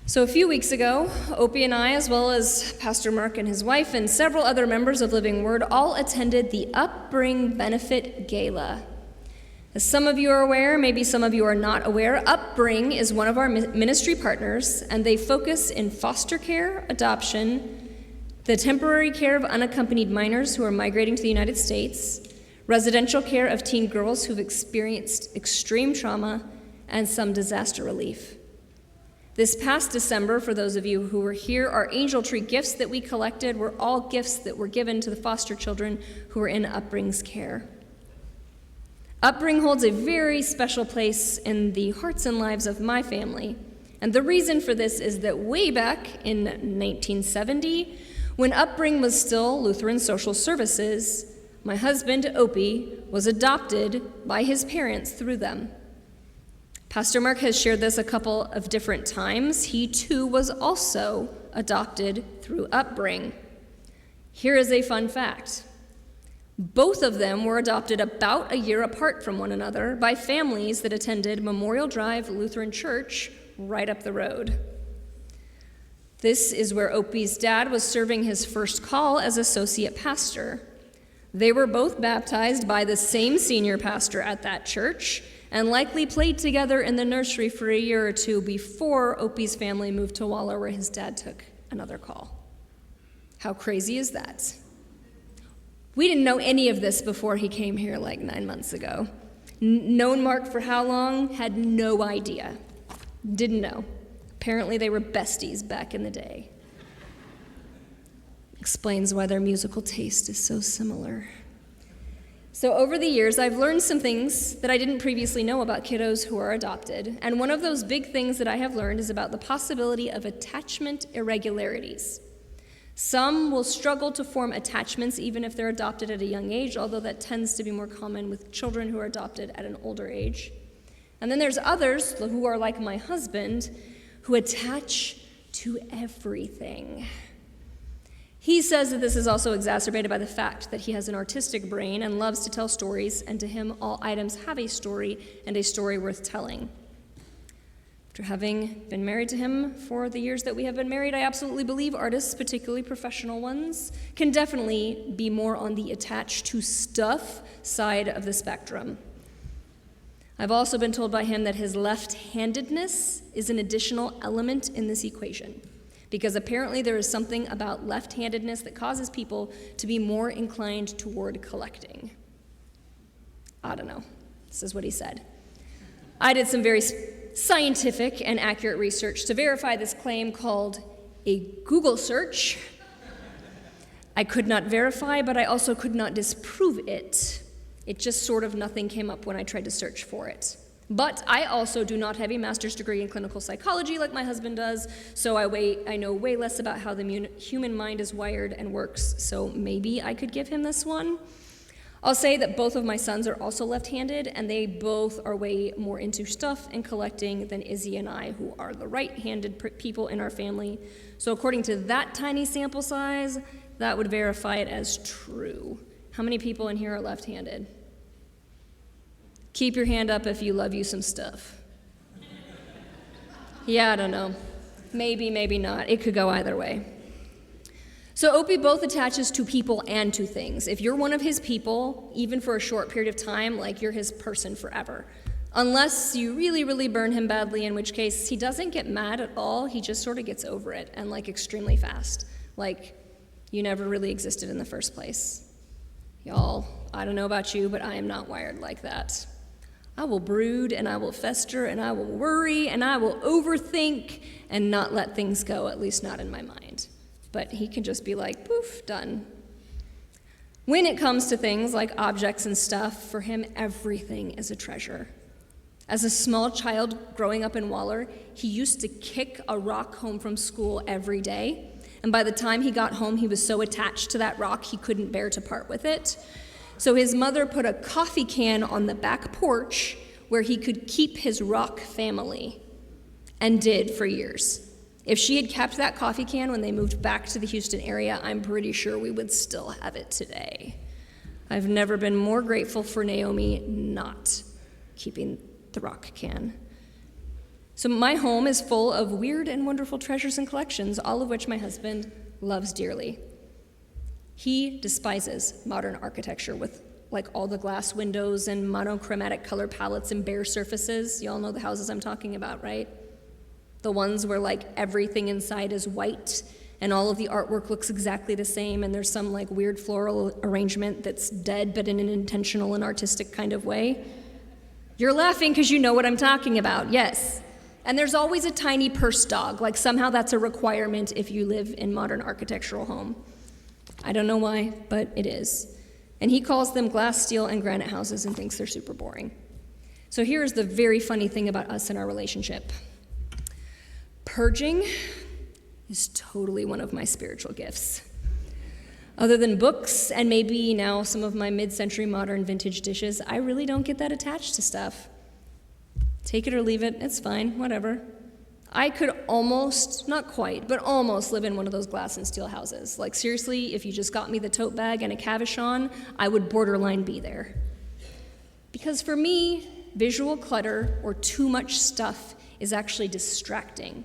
So a few weeks ago, Opie and I, as well as Pastor Mark and his wife and several other members of Living Word, all attended the Upbring Benefit Gala. As some of you are aware, maybe some of you are not aware, Upbring is one of our ministry partners, and they focus in foster care, adoption, the temporary care of unaccompanied minors who are migrating to the United States, residential care of teen girls who've experienced extreme trauma, and some disaster relief. This past December, for those of you who were here, our angel tree gifts that we collected were all gifts that were given to the foster children who were in Upbring's care. Upbring holds a very special place in the hearts and lives of my family, and the reason for this is that way back in 1970, when Upbring was still Lutheran Social Services, my husband, Opie, was adopted by his parents through them. Pastor Mark has shared this a couple of different times. He too was also adopted through Upbring. Here is a fun fact. Both of them were adopted about a year apart from one another by families that attended Memorial Drive Lutheran Church right up the road. This is where Opie's dad was serving his first call as associate pastor. They were both baptized by the same senior pastor at that church, and likely played together in the nursery for a year or two before Opie's family moved to Waller, where his dad took another call. How crazy is that? We didn't know any of this before he came here like 9 months ago. Known Mark for how long? Had no idea. Didn't know. Apparently they were besties back in the day. Explains why their musical taste is so similar. So over the years, I've learned some things that I didn't previously know about kiddos who are adopted. And one of those big things that I have learned is about the possibility of attachment irregularities. Some will struggle to form attachments even if they're adopted at a young age, although that tends to be more common with children who are adopted at an older age. And then there's others who are like my husband, who attach to everything. He says that this is also exacerbated by the fact that he has an artistic brain and loves to tell stories, and to him, all items have a story, and a story worth telling. After having been married to him for the years that we have been married, I absolutely believe artists, particularly professional ones, can definitely be more on the attached to stuff side of the spectrum. I've also been told by him that his left-handedness is an additional element in this equation, because apparently there is something about left-handedness that causes people to be more inclined toward collecting. I don't know. This is what he said. I did some very scientific and accurate research to verify this claim called a Google search. I could not verify, but I also could not disprove it. It just sort of nothing came up when I tried to search for it. But I also do not have a master's degree in clinical psychology like my husband does, so I know way less about how the human mind is wired and works, so maybe I could give him this one. I'll say that both of my sons are also left-handed, and they both are way more into stuff and collecting than Izzy and I, who are the right-handed people in our family. So according to that tiny sample size, that would verify it as true. How many people in here are left-handed? Keep your hand up if you love you some stuff. Yeah, I don't know. Maybe, maybe not. It could go either way. So Opie both attaches to people and to things. If you're one of his people, even for a short period of time, like you're his person forever. Unless you really, really burn him badly, in which case he doesn't get mad at all. He just sort of gets over it, and like extremely fast. Like you never really existed in the first place. Y'all, I don't know about you, but I am not wired like that. I will brood, and I will fester, and I will worry, and I will overthink, and not let things go, at least not in my mind. But he can just be like, poof, done. When it comes to things like objects and stuff, for him, everything is a treasure. As a small child growing up in Waller, he used to kick a rock home from school every day, and by the time he got home, he was so attached to that rock, he couldn't bear to part with it. So his mother put a coffee can on the back porch where he could keep his rock family, and did for years. If she had kept that coffee can when they moved back to the Houston area, I'm pretty sure we would still have it today. I've never been more grateful for Naomi not keeping the rock can. So my home is full of weird and wonderful treasures and collections, all of which my husband loves dearly. He despises modern architecture with like all the glass windows and monochromatic color palettes and bare surfaces. You all know the houses I'm talking about, right? The ones where like everything inside is white and all of the artwork looks exactly the same and there's some like weird floral arrangement that's dead but in an intentional and artistic kind of way. You're laughing because you know what I'm talking about, yes. And there's always a tiny purse dog, like somehow that's a requirement if you live in modern architectural home. I don't know why, but it is. And he calls them glass, steel, and granite houses and thinks they're super boring. So here's the very funny thing about us and our relationship. Purging is totally one of my spiritual gifts. Other than books and maybe now some of my mid-century modern vintage dishes, I really don't get that attached to stuff. Take it or leave it, it's fine, whatever. I could almost, not quite, but almost live in one of those glass and steel houses. Like seriously, if you just got me the tote bag and a cabochon, I would borderline be there. Because for me, visual clutter or too much stuff is actually distracting.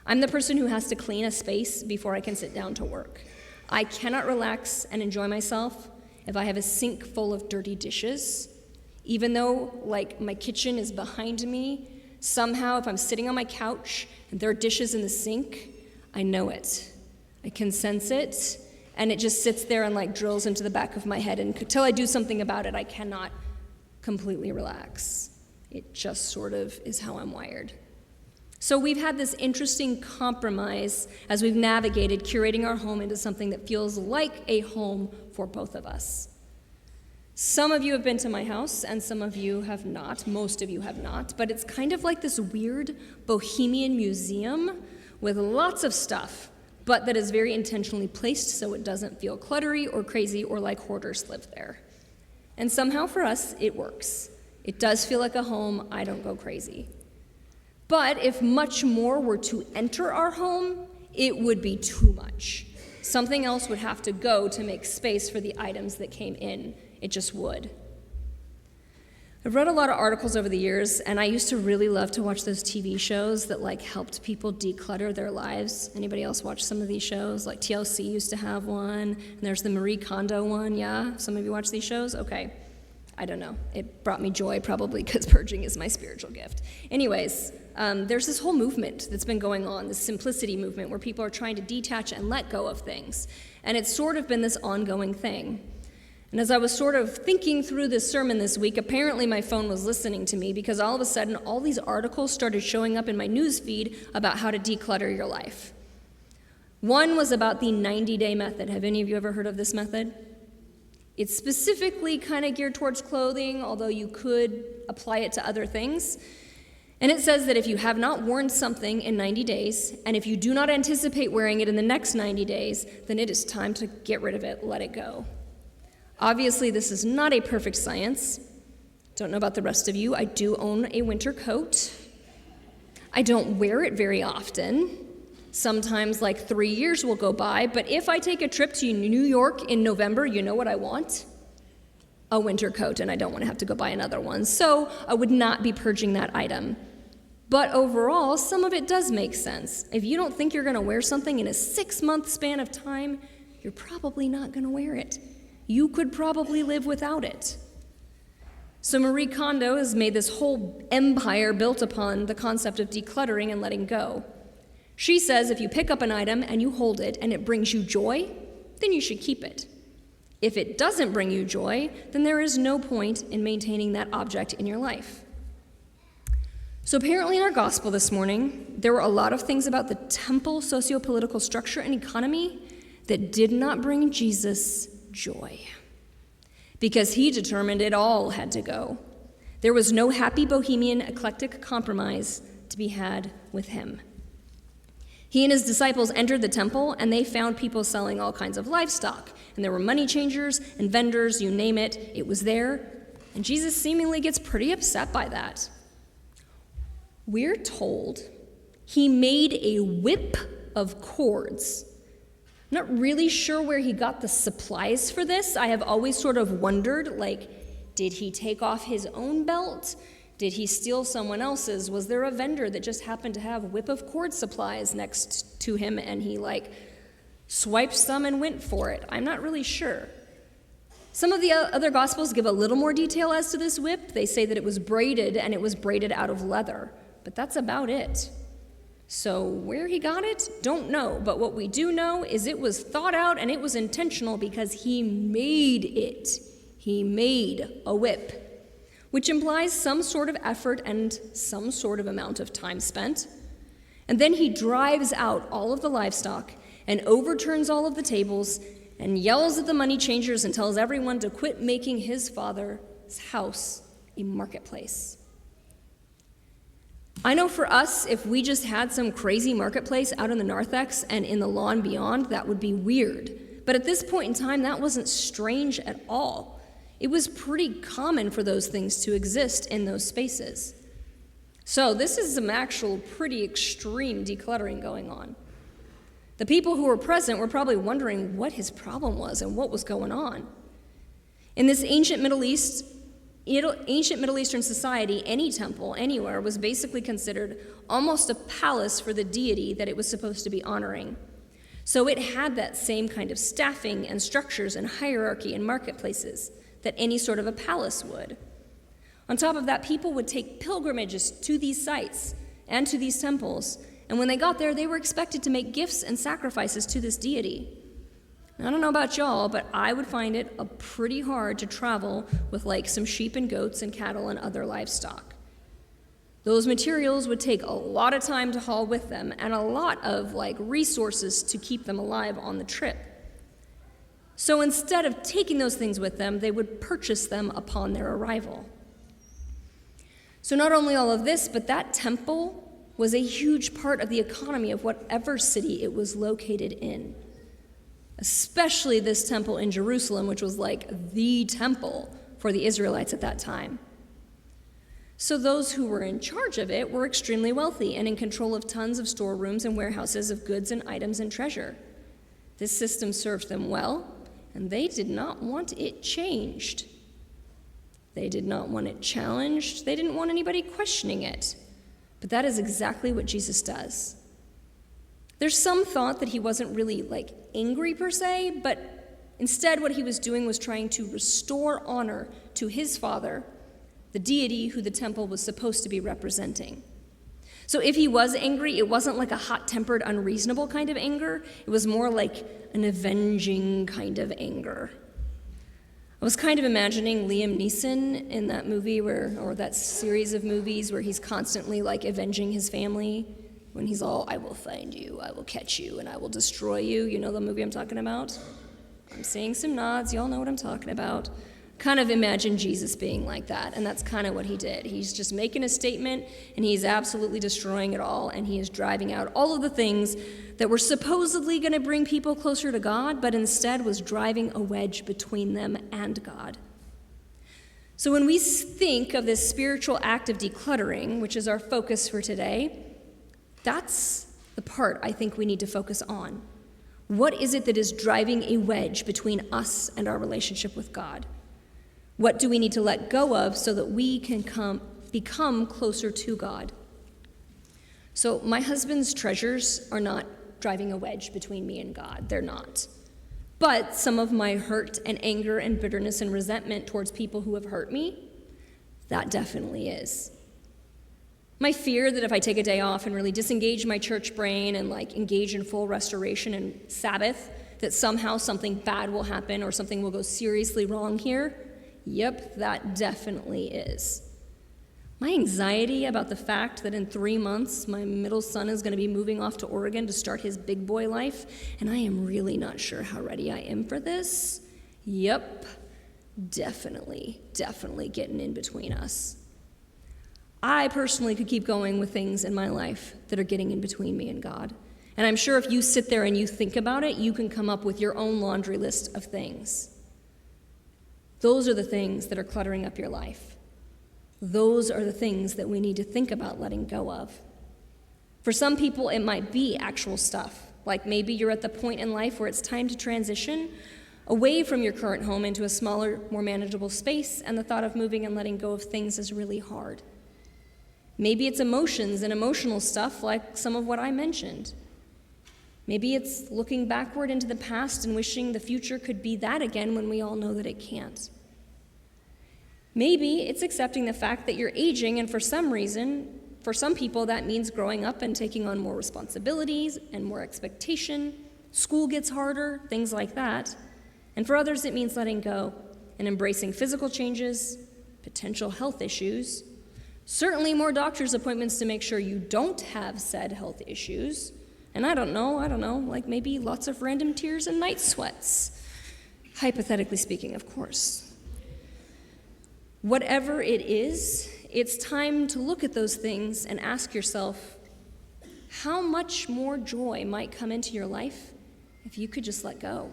I'm the person who has to clean a space before I can sit down to work. I cannot relax and enjoy myself if I have a sink full of dirty dishes. Even though, like, my kitchen is behind me, somehow if I'm sitting on my couch and there are dishes in the sink, I know it. I can sense it, and it just sits there and, like, drills into the back of my head. And until I do something about it, I cannot completely relax. It just sort of is how I'm wired. So we've had this interesting compromise as we've navigated curating our home into something that feels like a home for both of us. Some of you have been to my house, and some of you have not. Most of you have not. But it's kind of like this weird bohemian museum with lots of stuff, but that is very intentionally placed so it doesn't feel cluttery or crazy or like hoarders live there. And somehow for us, it works. It does feel like a home. I don't go crazy. But if much more were to enter our home, it would be too much. Something else would have to go to make space for the items that came in. It just would. I've read a lot of articles over the years, and I used to really love to watch those TV shows that like helped people declutter their lives. Anybody else watch some of these shows? Like TLC used to have one, and there's the Marie Kondo one, yeah? Some of you watch these shows? Okay. I don't know. It brought me joy probably because purging is my spiritual gift. Anyways, there's this whole movement that's been going on, this simplicity movement where people are trying to detach and let go of things. And it's sort of been this ongoing thing. And as I was sort of thinking through this sermon this week, apparently my phone was listening to me because all of a sudden all these articles started showing up in my news feed about how to declutter your life. One was about the 90-day method. Have any of you ever heard of this method? It's specifically kind of geared towards clothing, although you could apply it to other things. And it says that if you have not worn something in 90 days, and if you do not anticipate wearing it in the next 90 days, then it is time to get rid of it, let it go. Obviously, this is not a perfect science. Don't know about the rest of you. I do own a winter coat. I don't wear it very often. Sometimes like 3 years will go by, but if I take a trip to New York in November, you know what I want? A winter coat, and I don't want to have to go buy another one. So I would not be purging that item. But overall, some of it does make sense. If you don't think you're going to wear something in a 6-month span of time, you're probably not going to wear it. You could probably live without it. So Marie Kondo has made this whole empire built upon the concept of decluttering and letting go. She says if you pick up an item and you hold it and it brings you joy, then you should keep it. If it doesn't bring you joy, then there is no point in maintaining that object in your life. So apparently in our gospel this morning, there were a lot of things about the temple socio-political structure and economy that did not bring Jesus joy, because he determined it all had to go. There was no happy bohemian eclectic compromise to be had with him. He and his disciples entered the temple, and they found people selling all kinds of livestock, and there were money changers and vendors, you name it, it was there, and Jesus seemingly gets pretty upset by that. We're told he made a whip of cords. I'm not really sure where he got the supplies for this. I have always sort of wondered, like, did he take off his own belt? Did he steal someone else's? Was there a vendor that just happened to have whip of cord supplies next to him and he swiped some and went for it? I'm not really sure. Some of the other Gospels give a little more detail as to this whip. They say that it was braided and it was braided out of leather, but that's about it. So where he got it, don't know. But what we do know is it was thought out and it was intentional because he made it. He made a whip, which implies some sort of effort and some sort of amount of time spent. And then he drives out all of the livestock and overturns all of the tables and yells at the money changers and tells everyone to quit making his father's house a marketplace. I know for us, if we just had some crazy marketplace out in the narthex and in the lawn beyond, that would be weird. But at this point in time, that wasn't strange at all. It was pretty common for those things to exist in those spaces. So this is some actual pretty extreme decluttering going on. The people who were present were probably wondering what his problem was and what was going on. In this ancient Middle Eastern society, any temple anywhere was basically considered almost a palace for the deity that it was supposed to be honoring. So it had that same kind of staffing and structures and hierarchy and marketplaces that any sort of a palace would. On top of that, people would take pilgrimages to these sites and to these temples, and when they got there, they were expected to make gifts and sacrifices to this deity. I don't know about y'all, but I would find it pretty hard to travel with some sheep and goats and cattle and other livestock. Those materials would take a lot of time to haul with them and a lot of resources to keep them alive on the trip. So instead of taking those things with them, they would purchase them upon their arrival. So not only all of this, but that temple was a huge part of the economy of whatever city it was located in. Especially this temple in Jerusalem, which was the temple for the Israelites at that time. So those who were in charge of it were extremely wealthy and in control of tons of storerooms and warehouses of goods and items and treasure. This system served them well, and they did not want it changed. They did not want it challenged. They didn't want anybody questioning it. But that is exactly what Jesus does. There's some thought that he wasn't really angry per se, but instead what he was doing was trying to restore honor to his father, the deity who the temple was supposed to be representing. So if he was angry, it wasn't a hot-tempered, unreasonable kind of anger. It was more like an avenging kind of anger. I was kind of imagining Liam Neeson in that movie or that series of movies where he's constantly avenging his family. When he's all, I will find you, I will catch you, and I will destroy you. You know the movie I'm talking about? I'm seeing some nods. Y'all know what I'm talking about. Kind of imagine Jesus being like that, and that's kind of what he did. He's just making a statement, and he's absolutely destroying it all, and he is driving out all of the things that were supposedly going to bring people closer to God, but instead was driving a wedge between them and God. So when we think of this spiritual act of decluttering, which is our focus for today, that's the part I think we need to focus on. What is it that is driving a wedge between us and our relationship with God? What do we need to let go of so that we can become closer to God? So my husband's treasures are not driving a wedge between me and God. They're not. But some of my hurt and anger and bitterness and resentment towards people who have hurt me, that definitely is. My fear that if I take a day off and really disengage my church brain and engage in full restoration and Sabbath, that somehow something bad will happen or something will go seriously wrong here, yep, that definitely is. My anxiety about the fact that in 3 months, my middle son is going to be moving off to Oregon to start his big boy life, and I am really not sure how ready I am for this. Yep, definitely getting in between us. I personally could keep going with things in my life that are getting in between me and God. And I'm sure if you sit there and you think about it, you can come up with your own laundry list of things. Those are the things that are cluttering up your life. Those are the things that we need to think about letting go of. For some people, it might be actual stuff, like maybe you're at the point in life where it's time to transition away from your current home into a smaller, more manageable space, and the thought of moving and letting go of things is really hard. Maybe it's emotions and emotional stuff like some of what I mentioned. Maybe it's looking backward into the past and wishing the future could be that again when we all know that it can't. Maybe it's accepting the fact that you're aging, and for some reason, for some people that means growing up and taking on more responsibilities and more expectation. School gets harder, things like that. And for others, it means letting go and embracing physical changes, potential health issues, certainly more doctor's appointments to make sure you don't have said health issues. And I don't know, like maybe lots of random tears and night sweats. Hypothetically speaking, of course. Whatever it is, it's time to look at those things and ask yourself, how much more joy might come into your life if you could just let go?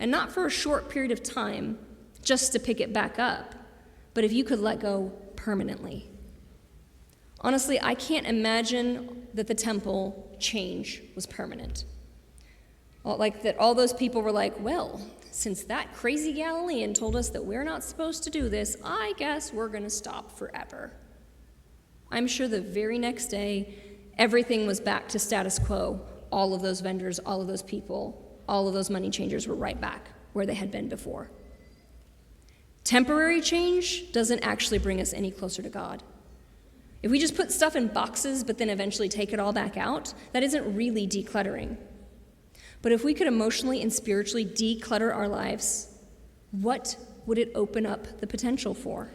And not for a short period of time, just to pick it back up, but if you could let go permanently. Honestly, I can't imagine that the temple change was permanent. Like that all those people were like, well, since that crazy Galilean told us that we're not supposed to do this, I guess we're going to stop forever. I'm sure the very next day, everything was back to status quo. All of those vendors, all of those people, all of those money changers were right back where they had been before. Temporary change doesn't actually bring us any closer to God. If we just put stuff in boxes but then eventually take it all back out, that isn't really decluttering. But if we could emotionally and spiritually declutter our lives, what would it open up the potential for?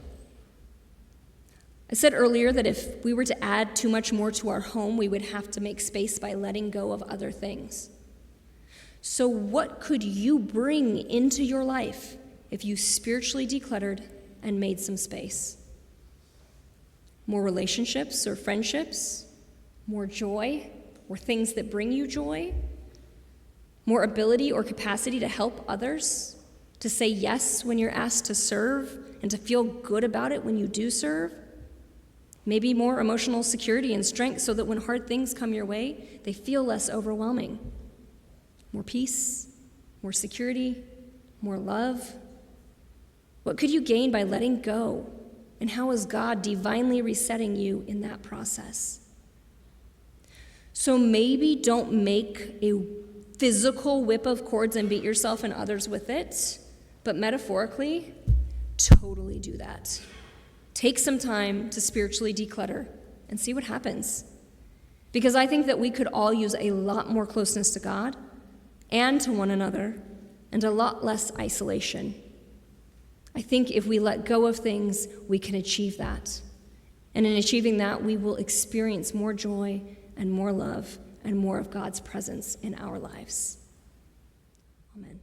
I said earlier that if we were to add too much more to our home, we would have to make space by letting go of other things. So what could you bring into your life if you spiritually decluttered and made some space? More relationships or friendships? More joy or things that bring you joy? More ability or capacity to help others? To say yes when you're asked to serve and to feel good about it when you do serve? Maybe more emotional security and strength so that when hard things come your way, they feel less overwhelming. More peace, more security, more love. What could you gain by letting go? And how is God divinely resetting you in that process? So maybe don't make a physical whip of cords and beat yourself and others with it, but metaphorically, totally do that. Take some time to spiritually declutter and see what happens. Because I think that we could all use a lot more closeness to God and to one another and a lot less isolation. I think if we let go of things, we can achieve that. And in achieving that, we will experience more joy and more love and more of God's presence in our lives. Amen.